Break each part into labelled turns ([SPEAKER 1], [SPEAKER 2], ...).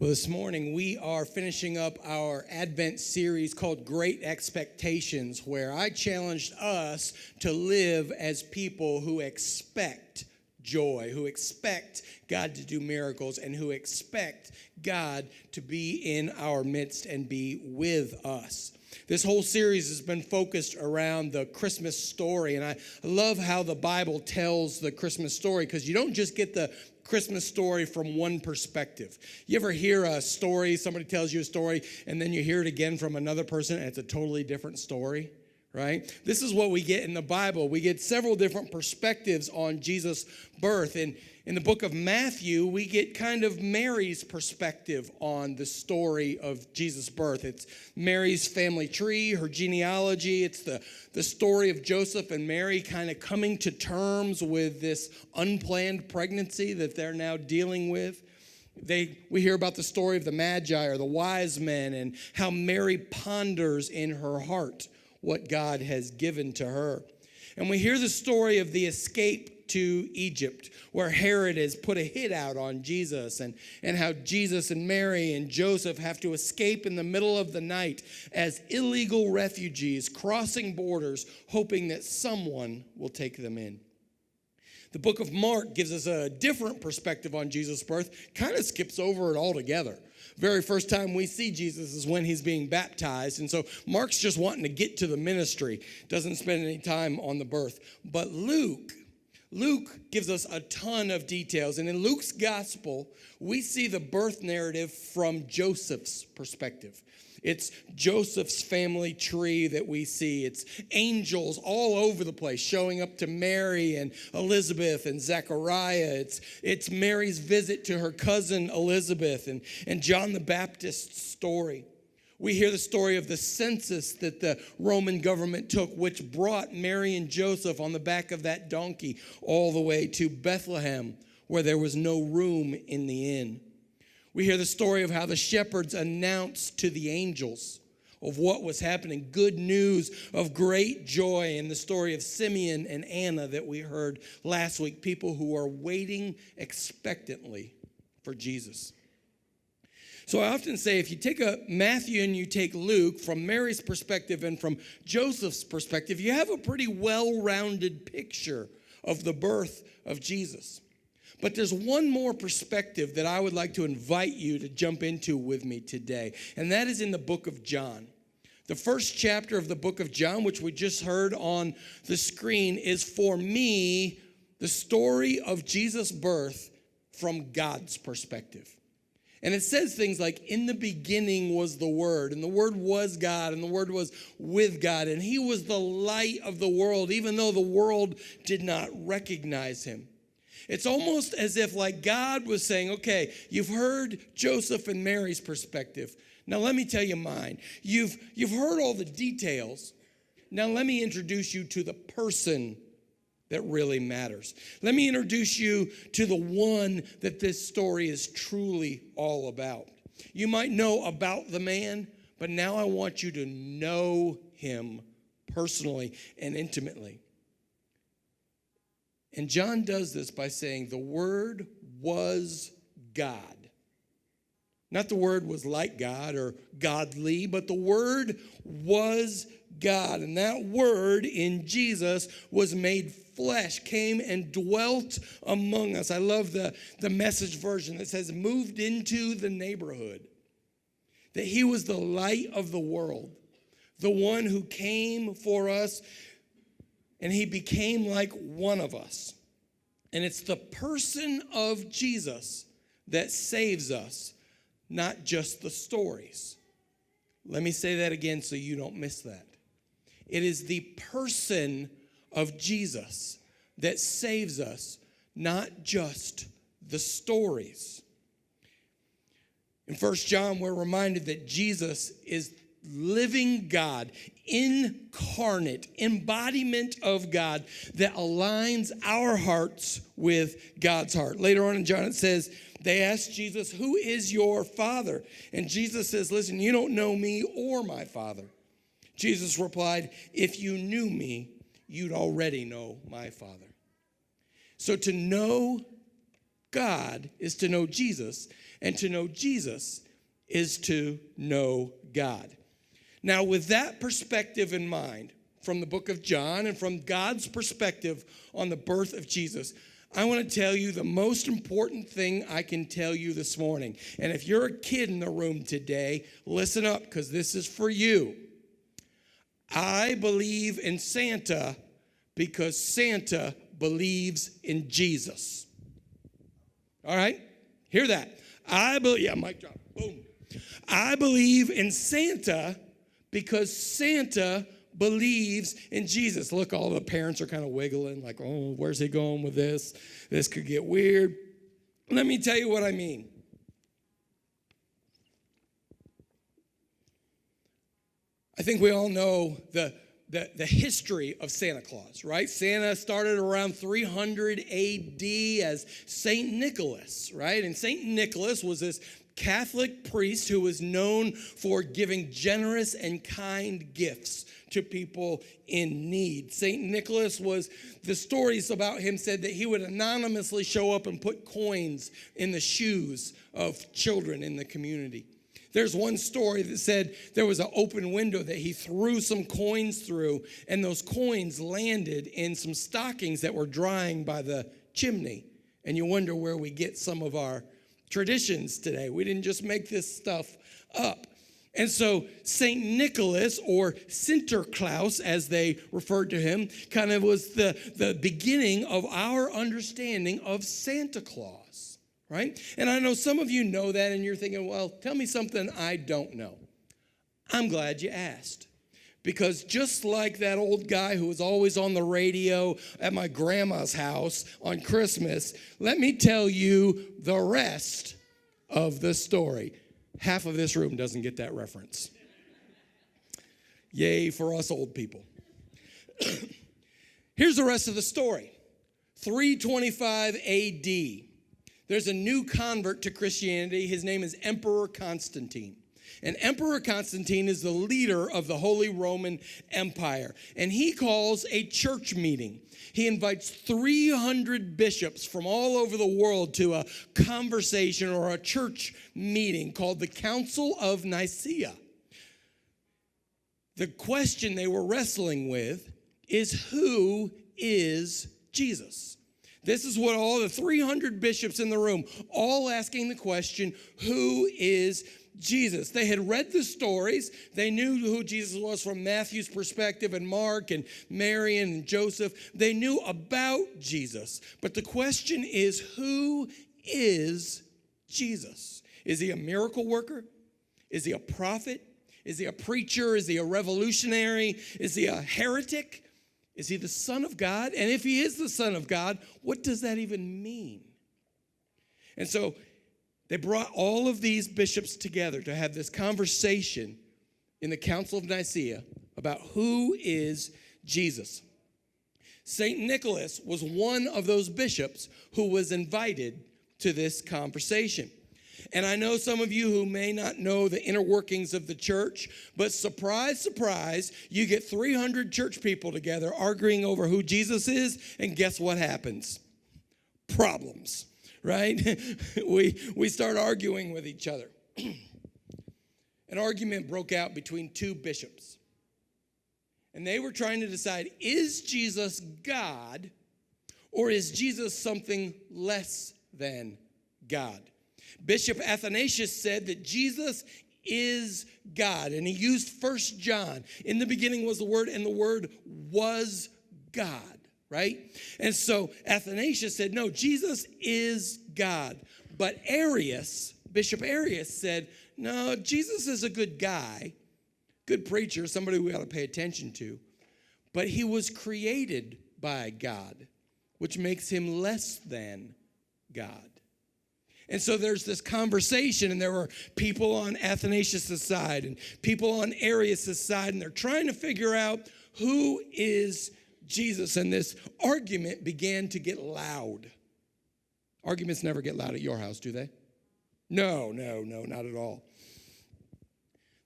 [SPEAKER 1] Well, this morning we are finishing up our Advent series called Great Expectations, where I challenged us to live as people who expect joy, who expect God to do miracles, and who expect God to be in our midst and be with us. This whole series has been focused around the Christmas story, and I love how the Bible tells the Christmas story, because you don't just get the Christmas story from one perspective. You ever hear a story, somebody tells you a story, and then you hear it again from another person, and it's a totally different story, right? This is what we get in the Bible. We get several different perspectives on Jesus' birth. And in the book of Matthew, we get kind of Mary's perspective on the story of Jesus' birth. It's Mary's family tree, her genealogy. It's the story of Joseph and Mary kind of coming to terms with this unplanned pregnancy that they're now dealing with. We hear about the story of the Magi, or the wise men, and how Mary ponders in her heart what God has given to her. And we hear the story of the escape to Egypt, where Herod has put a hit out on Jesus, and how Jesus and Mary and Joseph have to escape in the middle of the night as illegal refugees crossing borders, hoping that someone will take them in. The book of Mark gives us a different perspective on Jesus' birth, kind of skips over it altogether. Very first time we see Jesus is when he's being baptized. And so Mark's just wanting to get to the ministry, doesn't spend any time on the birth. But Luke gives us a ton of details. And in Luke's gospel, we see the birth narrative from Joseph's perspective. It's Joseph's family tree that we see. It's angels all over the place showing up to Mary and Elizabeth and Zechariah. It's Mary's visit to her cousin Elizabeth and John the Baptist's story. We hear the story of the census that the Roman government took, which brought Mary and Joseph on the back of that donkey all the way to Bethlehem, where there was no room in the inn. We hear the story of how the shepherds announced to the angels of what was happening. Good news of great joy, in the story of Simeon and Anna that we heard last week. People who are waiting expectantly for Jesus. So I often say, if you take a Matthew and you take Luke, from Mary's perspective and from Joseph's perspective, you have a pretty well-rounded picture of the birth of Jesus. But there's one more perspective that I would like to invite you to jump into with me today, and that is in the book of John. The first chapter of the book of John, which we just heard on the screen, is for me the story of Jesus' birth from God's perspective. And it says things like, in the beginning was the Word, and the Word was God, and the Word was with God, and he was the light of the world, even though the world did not recognize him. It's almost as if like God was saying, okay, you've heard Joseph and Mary's perspective. Now let me tell you mine. You've heard all the details. Now let me introduce you to the person that really matters. Let me introduce you to the one that this story is truly all about. You might know about the man, but now I want you to know him personally and intimately. And John does this by saying the Word was God. Not the Word was like God or godly, but the Word was God. And that Word in Jesus was made flesh, came and dwelt among us. I love the Message version that says, moved into the neighborhood. That he was the light of the world, the one who came for us, and he became like one of us. And it's the person of Jesus that saves us, not just the stories. Let me say that again so you don't miss that. It is the person of Jesus that saves us, not just the stories. In 1 John, we're reminded that Jesus is living God, incarnate, embodiment of God that aligns our hearts with God's heart. Later on in John, it says, they asked Jesus, who is your Father? And Jesus says, listen, you don't know me or my Father. Jesus replied, if you knew me, you'd already know my Father. So to know God is to know Jesus, and to know Jesus is to know God. Now, with that perspective in mind, from the book of John and from God's perspective on the birth of Jesus, I want to tell you the most important thing I can tell you this morning. And if you're a kid in the room today, listen up, because this is for you. I believe in Santa because Santa believes in Jesus. All right? Hear that. Mic drop. Boom. I believe in Santa because Santa believes in Jesus. Look, all the parents are kind of wiggling like, oh, where's he going with this? This could get weird. Let me tell you what I mean. I think we all know the history of Santa Claus, right? Santa started around 300 AD as St. Nicholas, right? And St. Nicholas was this Catholic priest who was known for giving generous and kind gifts to people in need. St. Nicholas the stories about him said that he would anonymously show up and put coins in the shoes of children in the community. There's one story that said there was an open window that he threw some coins through, and those coins landed in some stockings that were drying by the chimney. And you wonder where we get some of our traditions today. We didn't just make this stuff up. And so St. Nicholas, or Sinterklaas as they referred to him, kind of was the beginning of our understanding of Santa Claus, right? And I know some of you know that, and you're thinking, well, tell me something I don't know. I'm glad you asked. Because just like that old guy who was always on the radio at my grandma's house on Christmas, let me tell you the rest of the story. Half of this room doesn't get that reference. Yay for us old people. Here's the rest of the story. 325 AD. There's a new convert to Christianity. His name is Emperor Constantine. And Emperor Constantine is the leader of the Holy Roman Empire. And he calls a church meeting. He invites 300 bishops from all over the world to a conversation or a church meeting called the Council of Nicaea. The question they were wrestling with is, who is Jesus? This is what all the 300 bishops in the room, all asking the question, who is Jesus? They had read the stories. They knew who Jesus was from Matthew's perspective, and Mark and Mary and Joseph. They knew about Jesus. But the question is, who is Jesus? Is he a miracle worker? Is he a prophet? Is he a preacher? Is he a revolutionary? Is he a heretic? Is he the Son of God? And if he is the Son of God, what does that even mean? And so they brought all of these bishops together to have this conversation in the Council of Nicaea about who is Jesus. St. Nicholas was one of those bishops who was invited to this conversation. And I know some of you who may not know the inner workings of the church, but surprise, surprise, you get 300 church people together arguing over who Jesus is, and guess what happens? Problems. Right? we start arguing with each other. An argument broke out between two bishops. And they were trying to decide, is Jesus God, or is Jesus something less than God? Bishop Athanasius said that Jesus is God. And he used 1 John. In the beginning was the Word, and the Word was God. Right? And so Athanasius said, no, Jesus is God. But Arius, Bishop Arius said, no, Jesus is a good guy, good preacher, somebody we ought to pay attention to. But he was created by God, which makes him less than God. And so there's this conversation, and there were people on Athanasius' side and people on Arius' side, and they're trying to figure out who is Jesus. And this argument began to get loud. Arguments never get loud at your house, do they? No, not at all.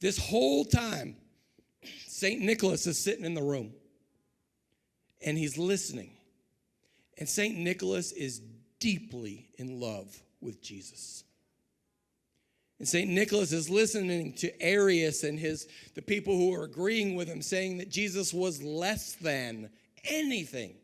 [SPEAKER 1] This whole time, St. Nicholas is sitting in the room, and he's listening. And St. Nicholas is deeply in love with Jesus. And St. Nicholas is listening to Arius and the people who are agreeing with him, saying that Jesus was less than anything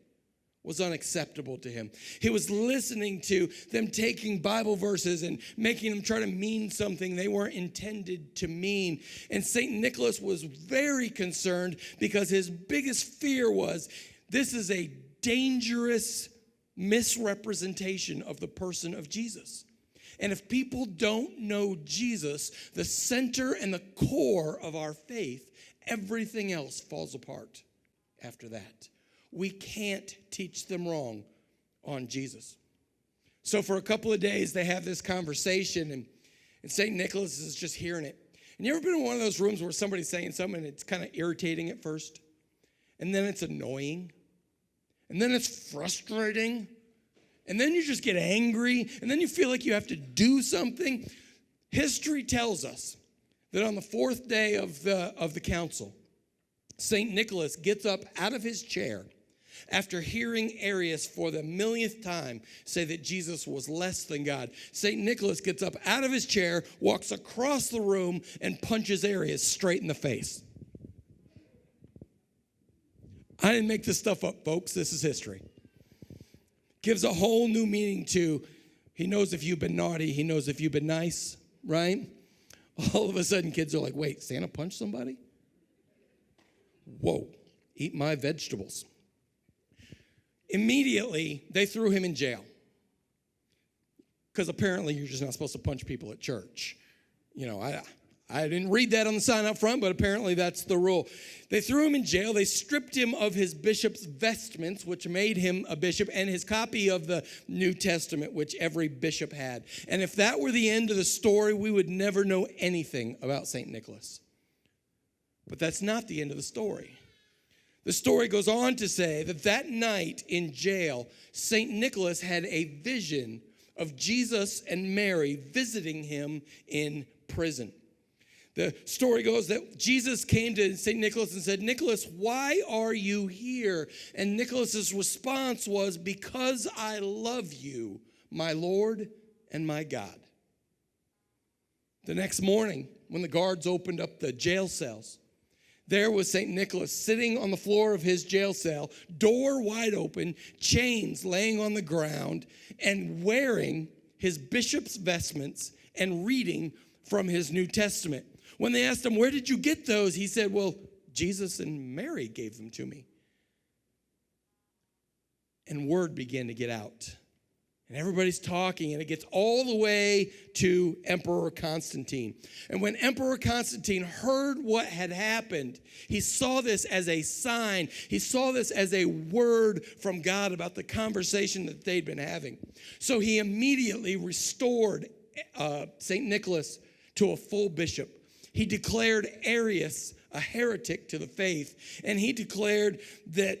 [SPEAKER 1] was unacceptable to him. He was listening to them taking Bible verses and making them try to mean something they weren't intended to mean. And St. Nicholas was very concerned because his biggest fear was this is a dangerous misrepresentation of the person of Jesus. And if people don't know Jesus, the center and the core of our faith, everything else falls apart after that. We can't teach them wrong on Jesus. So for a couple of days, they have this conversation, and St. Nicholas is just hearing it. And you ever been in one of those rooms where somebody's saying something and it's kind of irritating at first, and then it's annoying, and then it's frustrating, and then you just get angry, and then you feel like you have to do something? History tells us that on the fourth day of the council, St. Nicholas gets up out of his chair after hearing Arius for the millionth time say that Jesus was less than God. St. Nicholas gets up out of his chair, walks across the room, and punches Arius straight in the face. I didn't make this stuff up, folks. This is history. Gives a whole new meaning to, he knows if you've been naughty, he knows if you've been nice, right? All of a sudden, kids are like, wait, Santa punched somebody? Whoa, eat my vegetables. Immediately, they threw him in jail. Because apparently you're just not supposed to punch people at church. You know, I didn't read that on the sign up front, but apparently that's the rule. They threw him in jail. They stripped him of his bishop's vestments, which made him a bishop, and his copy of the New Testament, which every bishop had. And if that were the end of the story, we would never know anything about St. Nicholas. But that's not the end of the story. The story goes on to say that that night in jail, St. Nicholas had a vision of Jesus and Mary visiting him in prison. The story goes that Jesus came to St. Nicholas and said, Nicholas, why are you here? And Nicholas's response was, because I love you, my Lord and my God. The next morning, when the guards opened up the jail cells, there was St. Nicholas sitting on the floor of his jail cell, door wide open, chains laying on the ground, and wearing his bishop's vestments and reading from his New Testament. When they asked him, where did you get those? He said, well, Jesus and Mary gave them to me. And word began to get out. And everybody's talking, and it gets all the way to Emperor Constantine. And when Emperor Constantine heard what had happened, he saw this as a sign. He saw this as a word from God about the conversation that they'd been having. So he immediately restored St. Nicholas to a full bishop. He declared Arius a heretic to the faith, and he declared that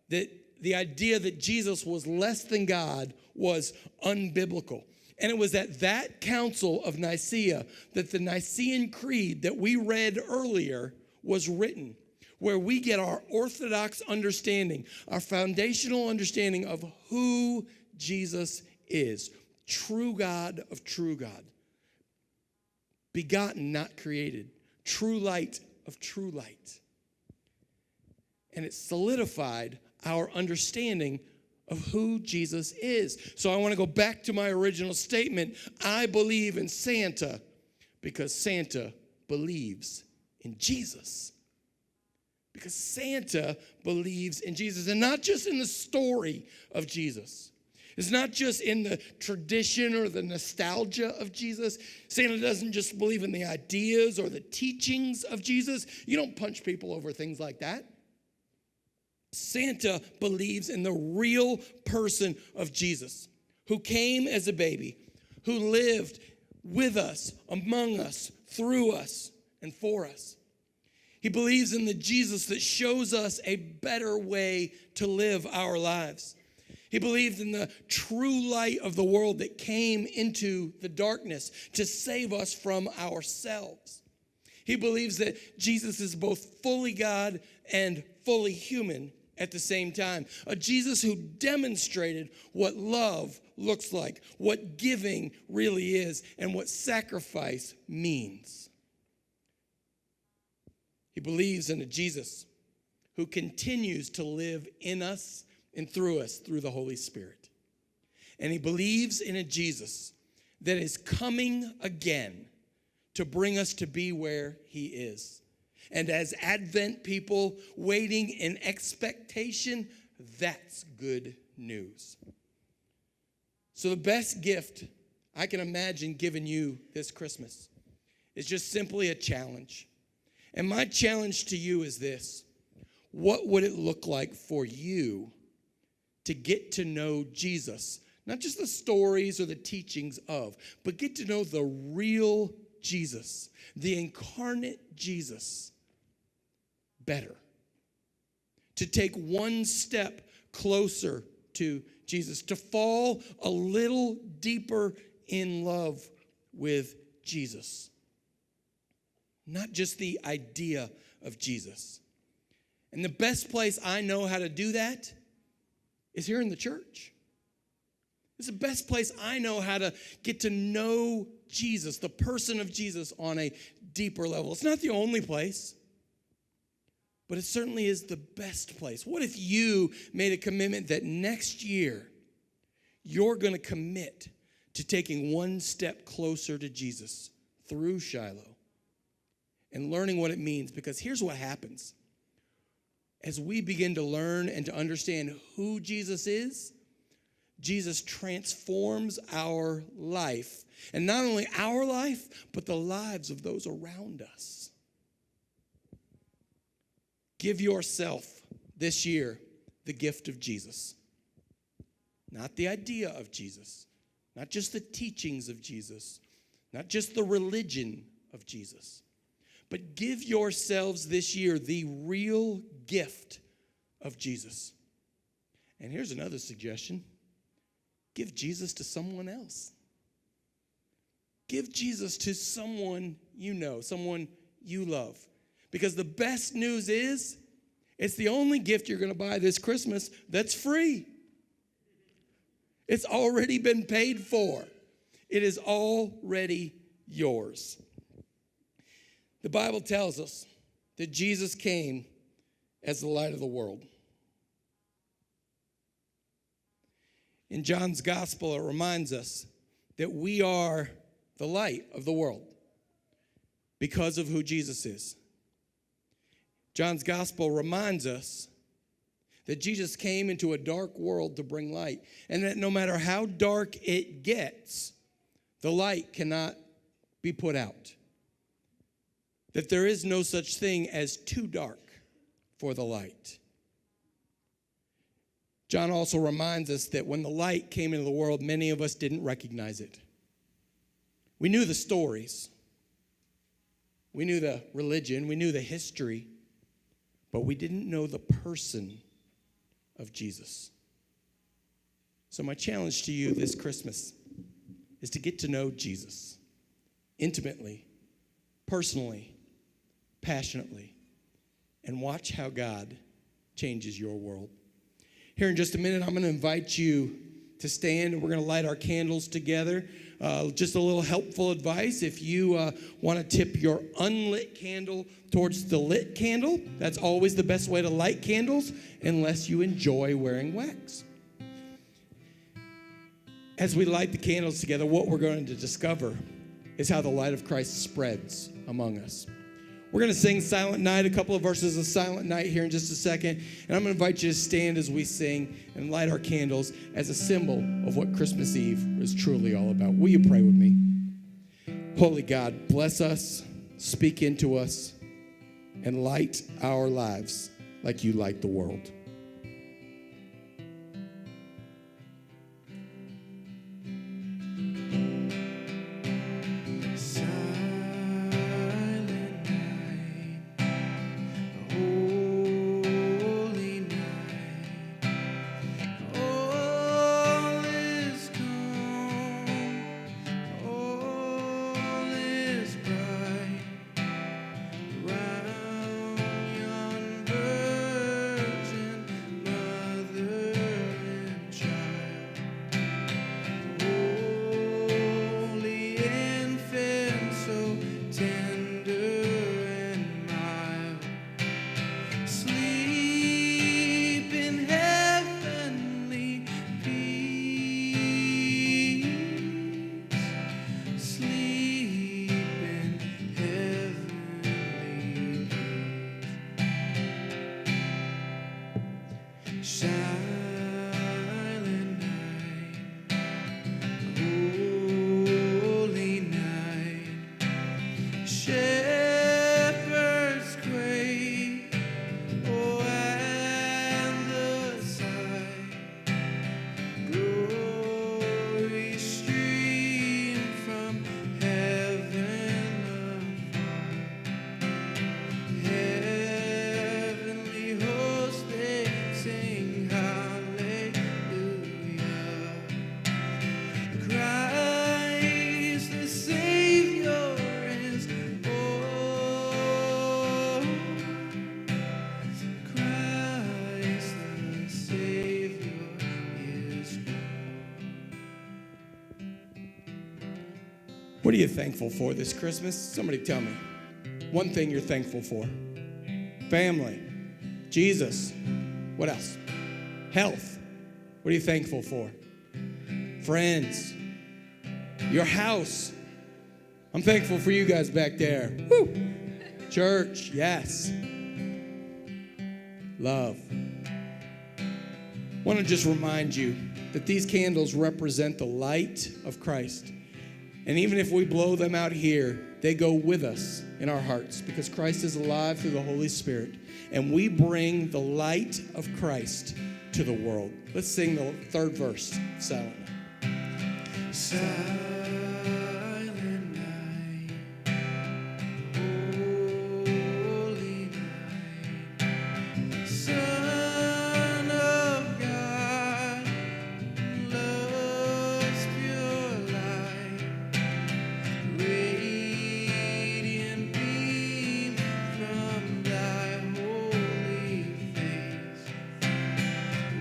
[SPEAKER 1] the idea that Jesus was less than God was unbiblical. And it was at that council of Nicaea that the Nicene Creed that we read earlier was written, where we get our orthodox understanding, our foundational understanding of who Jesus is. True God of true God. Begotten, not created. True light of true light. And it solidified our understanding of who Jesus is. So I want to go back to my original statement. I believe in Santa because Santa believes in Jesus. Because Santa believes in Jesus. And not just in the story of Jesus. It's not just in the tradition or the nostalgia of Jesus. Santa doesn't just believe in the ideas or the teachings of Jesus. You don't punch people over things like that. Santa believes in the real person of Jesus, who came as a baby, who lived with us, among us, through us, and for us. He believes in the Jesus that shows us a better way to live our lives. He believed in the true light of the world that came into the darkness to save us from ourselves. He believes that Jesus is both fully God and fully human, at the same time. A Jesus who demonstrated what love looks like, what giving really is, and what sacrifice means. He believes in a Jesus who continues to live in us and through us through the Holy Spirit. And he believes in a Jesus that is coming again to bring us to be where he is. And as Advent people waiting in expectation, that's good news. So the best gift I can imagine giving you this Christmas is just simply a challenge. And my challenge to you is this: what would it look like for you to get to know Jesus? Not just the stories or the teachings of, but get to know the real Jesus, the incarnate Jesus, better. To take one step closer to Jesus, to fall a little deeper in love with Jesus. Not just the idea of Jesus. And the best place I know how to do that is here in the church. It's the best place I know how to get to know Jesus, the person of Jesus, on a deeper level. It's not the only place, but it certainly is the best place. What if you made a commitment that next year you're going to commit to taking one step closer to Jesus through Shiloh and learning what it means? Because here's what happens. As we begin to learn and to understand who Jesus is, Jesus transforms our life. And not only our life, but the lives of those around us. Give yourself this year the gift of Jesus. Not the idea of Jesus. Not just the teachings of Jesus. Not just the religion of Jesus. But give yourselves this year the real gift of Jesus. And here's another suggestion. Give Jesus to someone else. Give Jesus to someone you know, someone you love. Because the best news is, it's the only gift you're going to buy this Christmas that's free. It's already been paid for. It is already yours. The Bible tells us that Jesus came as the light of the world. In John's gospel, it reminds us that we are the light of the world because of who Jesus is. John's gospel reminds us that Jesus came into a dark world to bring light, and that no matter how dark it gets, the light cannot be put out. That there is no such thing as too dark for the light. John also reminds us that when the light came into the world, many of us didn't recognize it. We knew the stories. We knew the religion. We knew the history. But we didn't know the person of Jesus. So my challenge to you this Christmas is to get to know Jesus intimately, personally, passionately, and watch how God changes your world. Here in just a minute, I'm going to invite you to stand, and we're going to light our candles together. Just a little helpful advice. If you want to tip your unlit candle towards the lit candle, that's always the best way to light candles, unless you enjoy wearing wax. As we light the candles together, what we're going to discover is how the light of Christ spreads among us. We're going to sing Silent Night, a couple of verses of Silent Night here in just a second. And I'm going to invite you to stand as we sing and light our candles as a symbol of what Christmas Eve is truly all about. Will you pray with me? Holy God, bless us, speak into us, and light our lives like you light the world. What are you thankful for this Christmas? Somebody tell me. One thing you're thankful for. Family. Jesus. What else? Health. What are you thankful for? Friends. Your house. I'm thankful for you guys back there. Woo. Church. Yes. Love. I want to just remind you that these candles represent the light of Christ. And even if we blow them out here, they go with us in our hearts because Christ is alive through the Holy Spirit. And we bring the light of Christ to the world. Let's sing the third verse silently.
[SPEAKER 2] Silent night, holy night, Son of God, love's pure light, radiant beam from thy holy face,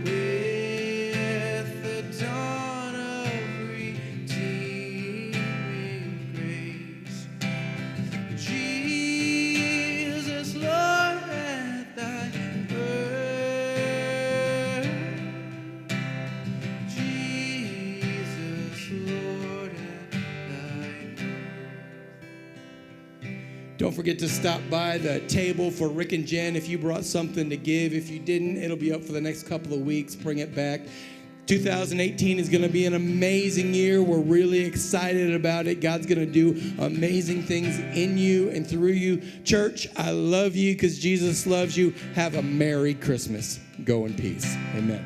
[SPEAKER 2] with the dawn of redeeming grace. Jesus, Lord, at thy birth. Jesus, Lord, at thy birth.
[SPEAKER 1] Don't forget to stop by the table for Rick and Jen if you brought something to give. If you didn't, it'll be up for the next couple of weeks. Bring it back. 2018 is going to be an amazing year. We're really excited about it. God's going to do amazing things in you and through you. Church, I love you because Jesus loves you. Have a Merry Christmas. Go in peace. Amen.